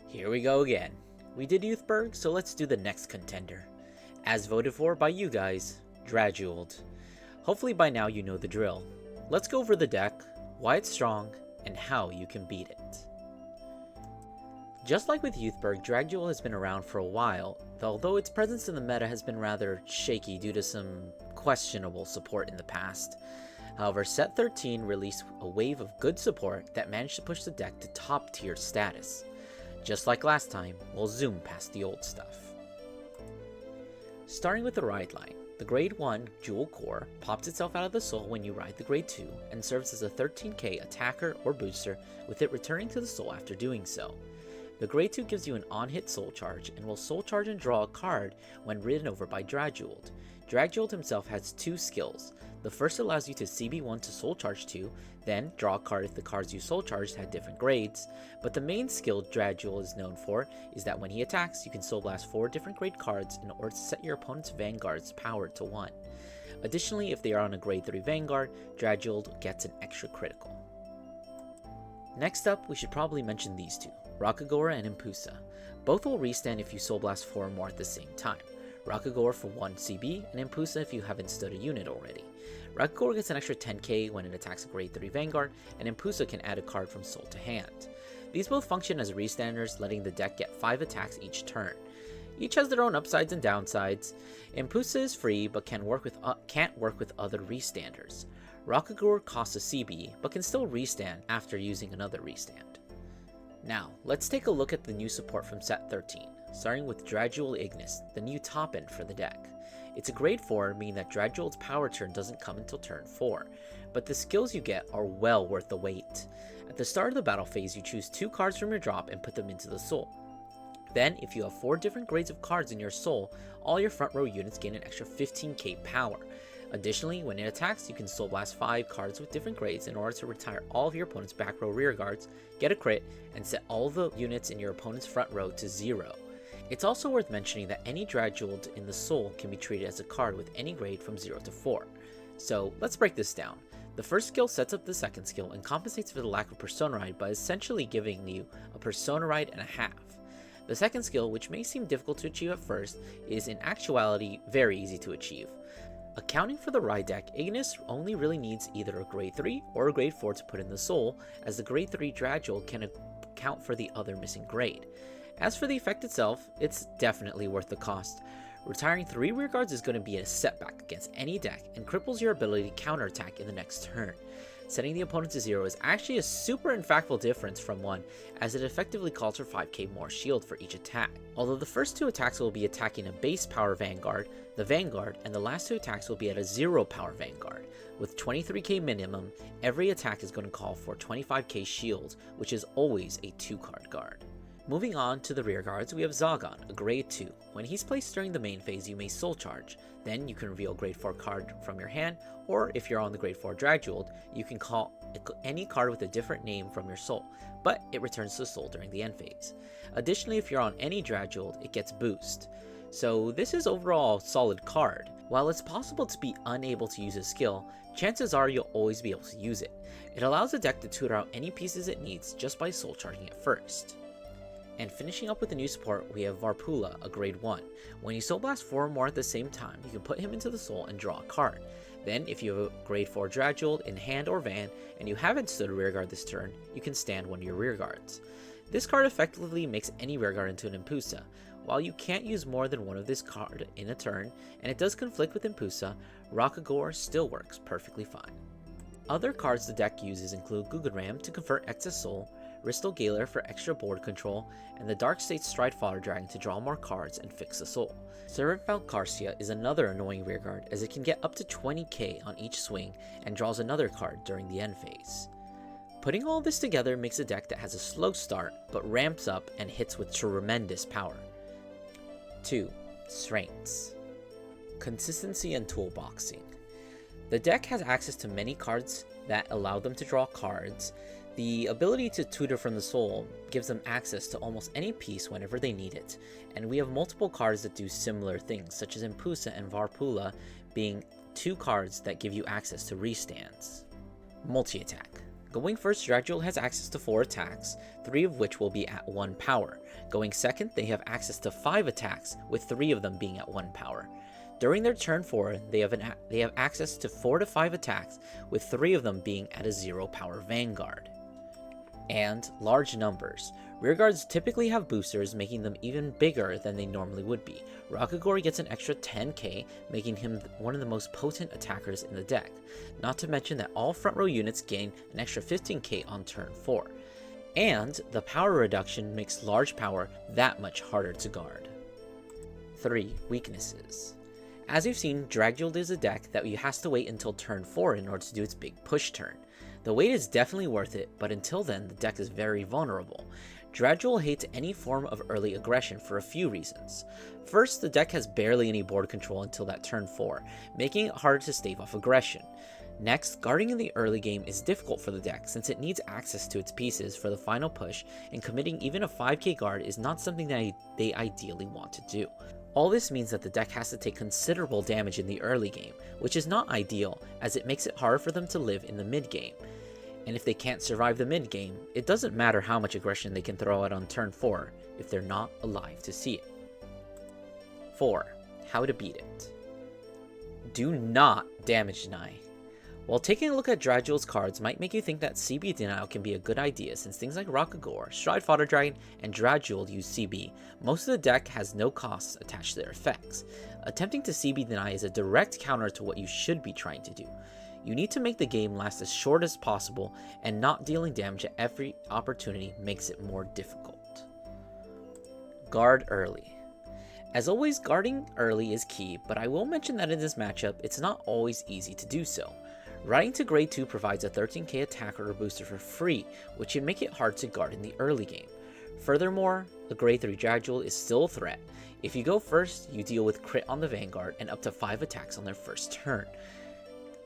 Here we go again. We did Youthberg, so let's do the next contender. As voted for by you guys, Drajeweled. Hopefully by now you know the drill. Let's go over the deck, why it's strong, and how you can beat it. Just like with Youthberg, Drajeweled has been around for a while, although its presence in the meta has been rather shaky due to some questionable support in the past. However, Set 13 released a wave of good support that managed to push the deck to top tier status. Just like last time, we'll zoom past the old stuff. Starting with the ride line, the Grade 1 Jewel Core pops itself out of the soul when you ride the Grade 2 and serves as a 13k attacker or booster, with it returning to the soul after doing so. The Grade 2 gives you an on-hit soul charge and will soul charge and draw a card when ridden over by Drajeweled. Drajeweled himself has two skills. The first allows you to CB1 to soul charge 2, then draw a card if the cards you soul charged had different grades, but the main skill Drajeweled is known for is that when he attacks, you can soul blast 4 different grade cards in order to set your opponent's vanguard's power to 1. Additionally, if they are on a grade 3 vanguard, Drajeweled gets an extra critical. Next up, we should probably mention these two, Rakagora and Impusa. Both will restand if you soul blast 4 or more at the same time. Rakagora for 1 CB, and Impusa if you haven't stood a unit already. Rakagora gets an extra 10k when it attacks a grade 3 vanguard, and Impusa can add a card from soul to hand. These both function as restanders, letting the deck get 5 attacks each turn. Each has their own upsides and downsides. Impusa is free, but can't work with other restanders. Rakagora costs a CB, but can still restand after using another restand. Now, let's take a look at the new support from Set 13, starting with Drajeweled Ignis, the new top end for the deck. It's a grade 4, meaning that Drajeweld's power turn doesn't come until turn 4, but the skills you get are well worth the wait. At the start of the battle phase, you choose 2 cards from your drop and put them into the soul. Then, if you have 4 different grades of cards in your soul, all your front row units gain an extra 15k power. Additionally, when it attacks, you can soul blast 5 cards with different grades in order to retire all of your opponent's back row rear guards, get a crit, and set all the units in your opponent's front row to 0. It's also worth mentioning that any Drajeweled in the soul can be treated as a card with any grade from 0 to 4. So let's break this down. The first skill sets up the second skill and compensates for the lack of Persona Ride by essentially giving you a Persona Ride and a half. The second skill, which may seem difficult to achieve at first, is in actuality very easy to achieve. Accounting for the ride deck, Ignis only really needs either a grade 3 or a grade 4 to put in the soul, as the grade 3 Drajeweled can account for the other missing grade. As for the effect itself, it's definitely worth the cost. Retiring 3 rear guards is going to be a setback against any deck and cripples your ability to counterattack in the next turn. Setting the opponent to 0 is actually a super impactful difference from 1, as it effectively calls for 5k more shield for each attack. Although the first 2 attacks will be attacking a base power vanguard, the vanguard, and the last 2 attacks will be at a 0 power vanguard. With 23k minimum, every attack is going to call for 25k shield, which is always a 2-card guard. Moving on to the rear guards, we have Zagon, a grade 2. When he's placed during the main phase, you may soul charge. Then you can reveal a grade 4 card from your hand, or if you're on the grade 4 Drajeweled, you can call any card with a different name from your soul, but it returns to soul during the end phase. Additionally, if you're on any Drajeweled, it gets boost. So this is overall a solid card. While it's possible to be unable to use a skill, chances are you'll always be able to use it. It allows the deck to tutor out any pieces it needs just by soul charging it first. And finishing up with the new support, we have Varpula, a grade 1. When you soul blast 4 or more at the same time, you can put him into the soul and draw a card. Then, if you have a grade 4 Drajeweled in hand or van, and you haven't stood a rearguard this turn, you can stand one of your rearguards. This card effectively makes any rearguard into an Impusa. While you can't use more than one of this card in a turn, and it does conflict with Impusa, Rakagora still works perfectly fine. Other cards the deck uses include Gugaram to convert excess soul, Ristal Galar for extra board control, and the Dark State Stride Fodder Dragon to draw more cards and fix the soul. Servant Valkarcia is another annoying rearguard, as it can get up to 20k on each swing and draws another card during the end phase. Putting all this together makes a deck that has a slow start, but ramps up and hits with tremendous power. 2. Strengths. Consistency and toolboxing. The deck has access to many cards that allow them to draw cards. The ability to tutor from the soul gives them access to almost any piece whenever they need it, and we have multiple cards that do similar things, such as Impusa and Varpula being 2 cards that give you access to restands. Multi-attack. Going first, Drajeweled has access to 4 attacks, 3 of which will be at 1 power. Going second, they have access to 5 attacks, with 3 of them being at 1 power. During their turn 4, they have access to 4 to 5 attacks, with 3 of them being at a 0 power Vanguard. And large numbers. Rearguards typically have boosters, making them even bigger than they normally would be. Rakugori gets an extra 10k, making him one of the most potent attackers in the deck. Not to mention that all front row units gain an extra 15k on turn 4. And the power reduction makes large power that much harder to guard. 3. Weaknesses. As you've seen, Drajeweled is a deck that has to wait until turn 4 in order to do its big push turn. The wait is definitely worth it, but until then, the deck is very vulnerable. Drajeweled hates any form of early aggression for a few reasons. First, the deck has barely any board control until that turn 4, making it harder to stave off aggression. Next, guarding in the early game is difficult for the deck since it needs access to its pieces for the final push, and committing even a 5k guard is not something that they ideally want to do. All this means that the deck has to take considerable damage in the early game, which is not ideal as it makes it harder for them to live in the mid game. And if they can't survive the mid game, it doesn't matter how much aggression they can throw out on turn 4 if they're not alive to see it. 4. How to beat it. Do not damage deny. While taking a look at Drajeweld's cards might make you think that CB denial can be a good idea since things like Rakugor, Stride Fodder Dragon, and Drajeweled use CB, most of the deck has no costs attached to their effects. Attempting to CB deny is a direct counter to what you should be trying to do. You need to make the game last as short as possible, and not dealing damage at every opportunity makes it more difficult. Guard early. As always, guarding early is key, but I will mention that in this matchup, it's not always easy to do so. Riding to grade 2 provides a 13k attacker or booster for free, which can make it hard to guard in the early game. Furthermore, a grade 3 Drajeweled is still a threat. If you go first, you deal with crit on the Vanguard and up to 5 attacks on their first turn.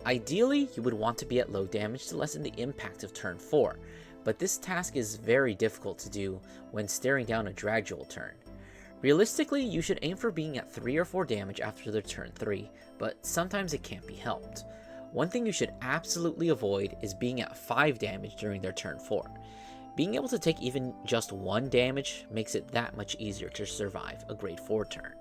Ideally, you would want to be at low damage to lessen the impact of turn 4, but this task is very difficult to do when staring down a Drajeweled turn. Realistically, you should aim for being at 3 or 4 damage after their turn 3, but sometimes it can't be helped. One thing you should absolutely avoid is being at 5 damage during their turn 4. Being able to take even just 1 damage makes it that much easier to survive a grade 4 turn.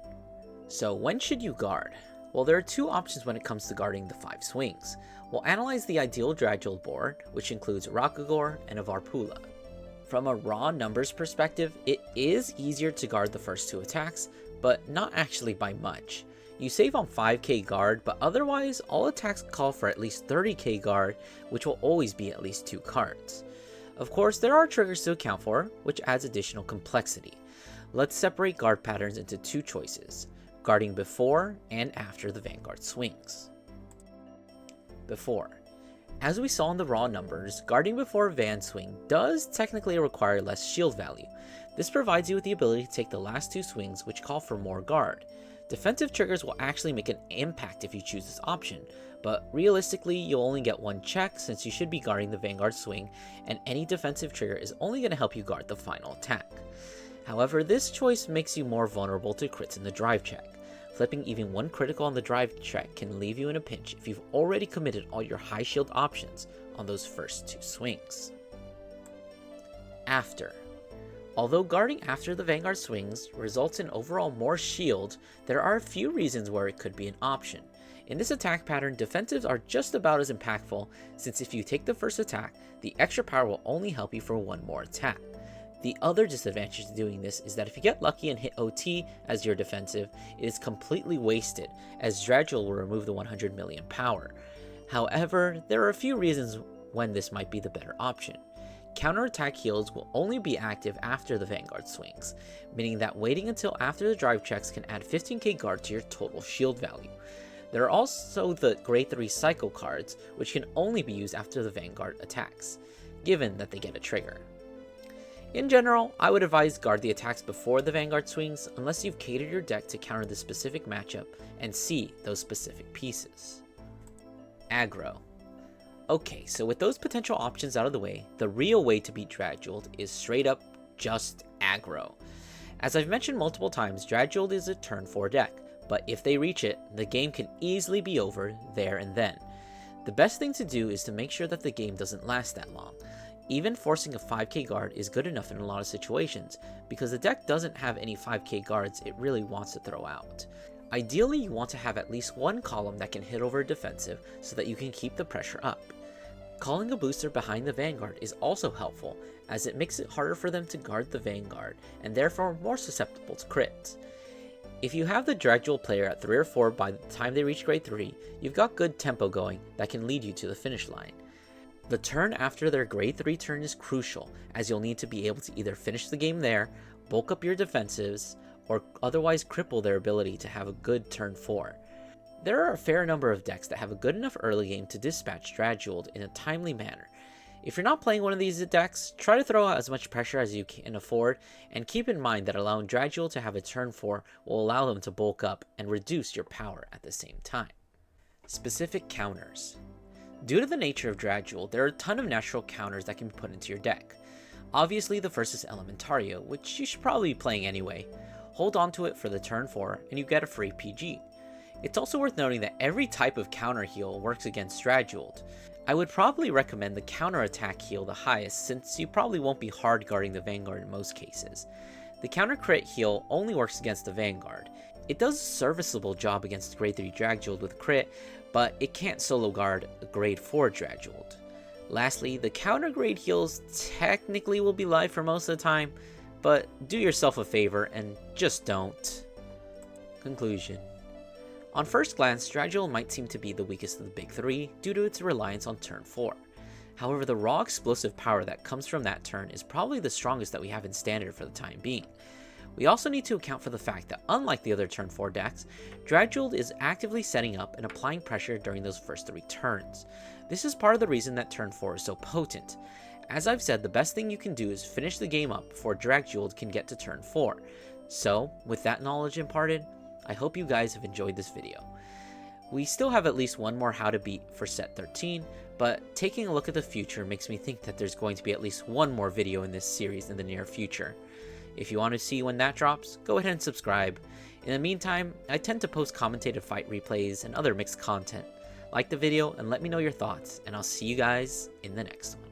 So when should you guard? Well, there are 2 options when it comes to guarding the 5 swings. We'll analyze the ideal Drajeweled board, which includes Rakugor and a Varpula. From a raw numbers perspective, it is easier to guard the first 2 attacks, but not actually by much. You save on 5k guard, but otherwise, all attacks call for at least 30k guard, which will always be at least 2 cards. Of course, there are triggers to account for, which adds additional complexity. Let's separate guard patterns into 2 choices. Guarding before and after the Vanguard swings. Before. As we saw in the raw numbers, guarding before a Van swing does technically require less shield value. This provides you with the ability to take the last 2 swings which call for more guard. Defensive triggers will actually make an impact if you choose this option, but realistically you'll only get 1 check since you should be guarding the Vanguard swing, and any defensive trigger is only going to help you guard the final attack. However, this choice makes you more vulnerable to crits in the drive check. Flipping even 1 critical on the drive check can leave you in a pinch if you've already committed all your high shield options on those first 2 swings. After. Although guarding after the Vanguard swings results in overall more shield, there are a few reasons where it could be an option. In this attack pattern, defensives are just about as impactful, since if you take the first attack, the extra power will only help you for 1 more attack. The other disadvantage to doing this is that if you get lucky and hit OT as your defensive, it is completely wasted, as Drajeweled will remove the 100 million power. However, there are a few reasons when this might be the better option. Counterattack heals will only be active after the Vanguard swings, meaning that waiting until after the drive checks can add 15k guard to your total shield value. There are also the grade 3 cycle cards, which can only be used after the Vanguard attacks, given that they get a trigger. In general, I would advise guard the attacks before the Vanguard swings unless you've catered your deck to counter the specific matchup and see those specific pieces. Aggro. Okay, so with those potential options out of the way, the real way to beat Drajeweled is straight up just aggro. As I've mentioned multiple times, Drajeweled is a turn 4 deck, but if they reach it, the game can easily be over there and then. The best thing to do is to make sure that the game doesn't last that long. Even forcing a 5k guard is good enough in a lot of situations, because the deck doesn't have any 5k guards it really wants to throw out. Ideally, you want to have at least one column that can hit over a defensive so that you can keep the pressure up. Calling a booster behind the Vanguard is also helpful, as it makes it harder for them to guard the Vanguard, and therefore more susceptible to crits. If you have the Drajeweled player at 3 or 4 by the time they reach grade 3, you've got good tempo going that can lead you to the finish line. The turn after their grade 3 turn is crucial, as you'll need to be able to either finish the game there, bulk up your defensives, or otherwise cripple their ability to have a good turn 4. There are a fair number of decks that have a good enough early game to dispatch Drajeweled in a timely manner. If you're not playing one of these decks, try to throw out as much pressure as you can afford, and keep in mind that allowing Drajeweled to have a turn 4 will allow them to bulk up and reduce your power at the same time. Specific counters. Due to the nature of Drajeweled, there are a ton of natural counters that can be put into your deck. Obviously, the first is Elementario, which you should probably be playing anyway. Hold on to it for the turn 4, and you get a free PG. It's also worth noting that every type of counter heal works against Drajeweled. I would probably recommend the counter attack heal the highest, since you probably won't be hard guarding the Vanguard in most cases. The counter crit heal only works against the Vanguard. It does a serviceable job against grade 3 Drajeweled with crit, but it can't solo guard a grade 4 Drajeweled. Lastly, the counter grade heals technically will be live for most of the time, but do yourself a favor and just don't. Conclusion. On first glance, Drajeweled might seem to be the weakest of the big 3 due to its reliance on turn 4. However, the raw explosive power that comes from that turn is probably the strongest that we have in standard for the time being. We also need to account for the fact that unlike the other turn 4 decks, Drajeweled is actively setting up and applying pressure during those first 3 turns. This is part of the reason that turn 4 is so potent. As I've said, the best thing you can do is finish the game up before Drajeweled can get to turn 4. So, with that knowledge imparted, I hope you guys have enjoyed this video. We still have at least one more how to beat for set 13, but taking a look at the future makes me think that there's going to be at least one more video in this series in the near future. If you want to see when that drops, go ahead and subscribe. In the meantime, I tend to post commentated fight replays and other mixed content. Like the video and let me know your thoughts, and I'll see you guys in the next one.